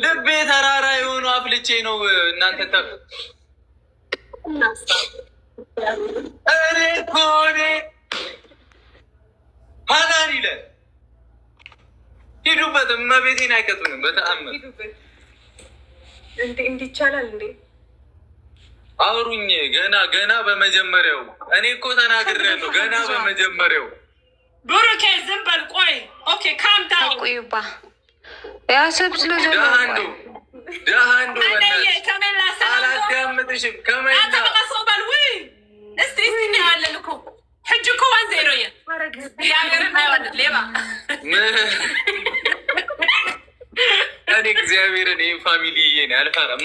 ልቤ ተራራ የሆኑ አፍልቼ ነው እናንተ እኔ ኮኔ ሀናን ይለን ሂዱበት። እመቤቴን አይቀጡንም በተአምር እንዲህ ይቻላል እንዴ? አውሩኝ። ገና በመጀመሪያው እኔ እኮ ተናግሬያለሁ። ገና በመጀመሪያው ብሩኬ ዝም በል ቆይ። ኦኬ ካም ዳውን ቆይባ ያሰብ ስለዘው ደሃንዶ አላዳምጥሽም። ከመይና ተቀሰበል ወይ እስቲ ነው ያለን እኮ ሕጂ እኮ ዋን ዜሮ ያገርና ይወድ ሌባ እኔ እግዚአብሔርን ይህን ፋሚሊ ይሄን አልፈራም።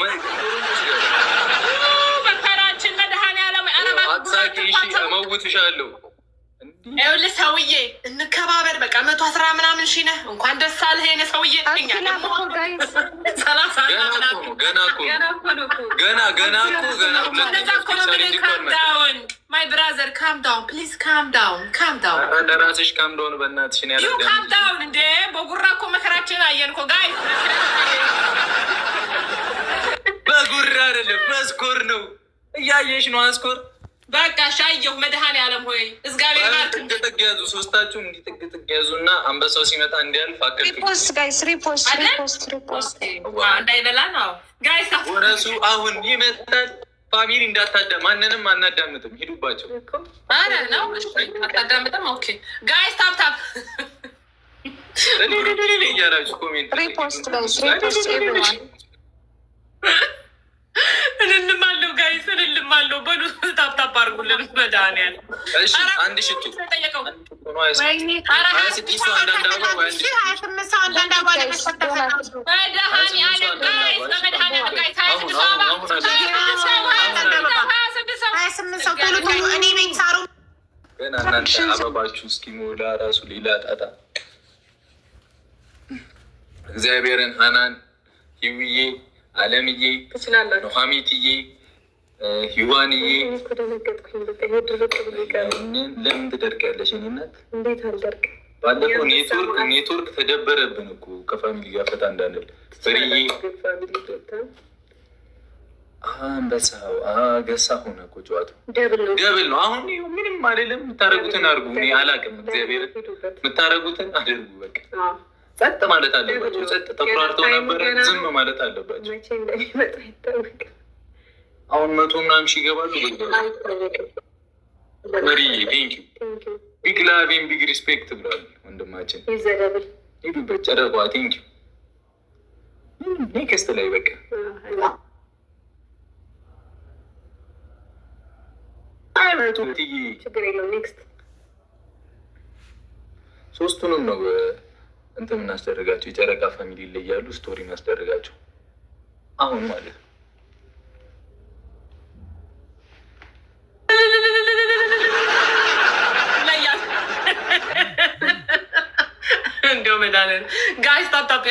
መከራችን መድኃኒዓለም አትሳቂ። እሺ እመውትሻለሁ። ይኸውልህ ሰውዬ እንከባበር። በቃ 110 ምናምን ሺህ ነህ። እንኳን ደስ አለህ የእኔ ሰውዬ። እኛ ደግሞ 30 ገና ማይ ብራዘር ካም ዳውን ፕሊዝ፣ ካም ዳውን። ለራስሽ ካም ዳውን በእናትሽ ነው ያለው። ካም ዳውን እንዴ! በጉራ እኮ መከራችን አየን እኮ ጋይ። በጉራ አይደለም በስኮር ነው። እያየሽ ነው አስኮር። በቃ ሻየሁ መድኃኒዓለም ሆይ እግዚአብሔር ባርክ። ጥግ ያዙ፣ ሶስታችሁም እንዲህ ጥግ ያዙ እና አንበሳው ሲመጣ እንዲያልፍ አከል ሪፖስት ጋይስ ሪፖስት እንዳይበላ ነው ጋይስ። ወረሱ አሁን ይመጣል። ፋሚሊ እንዳታዳም፣ ማንንም አናዳምጥም። ሂዱባቸው። አረ ነው አታዳምጥም። ኦኬ ጋይስ ታፕ እያላችሁ ኮሜንት ሪፖስት ጋይስ ሪፖስት ኤቭሪዋን እንልማለሁ ጋይስ እንልማለሁ። በሉ ታፕታፕ አድርጉልን መድኃኒዓለም። እሺ አንድ ሽቱ ገና እናንተ አበባችሁ እስኪሞላ ራሱ ሌላ ጣጣ። እግዚአብሔርን ሀናን፣ ሂውዬ፣ አለምዬ፣ ኑሐሚትዬ፣ ሂዋንዬ ለምን ትደርቂያለሽ? እኔ እናት ባለፈው ኔትወርክ ተደበረብን እኮ ከፋሚሊ ጋር ፈታ እንዳንል። ፍርዬ አንበሳው ገሳ ሆነ እኮ ጨዋታው ደብል ነው። አሁን ምንም አይደለም። የምታደርጉትን አድርጉ። እኔ አላውቅም። እግዚአብሔር የምታደርጉትን አድርጉ። በቃ ጸጥ ማለት አለባቸው። ጸጥ ተኩራርተው ነበረ፣ ዝም ማለት አለባቸው። አሁን 100 ምናምን ሺህ ይገባሉ። መሪዬ ቴንኪው ቢግ ላቪን ቢግ ሪስፔክት ብሏል ወንድማችን። ሄዱበት ጨረቋ። ቴንኪው ኔክስት ላይ በቃ ሶስቱንም ነው እንትን እናስደረጋቸው። የጨረቃ ፋሚሊ ይለያሉ። ስቶሪ እናስደረጋቸው አሁን ማለት ነው። እንዲያው መድኃኒዓለም ጋይስ ታፕታፕ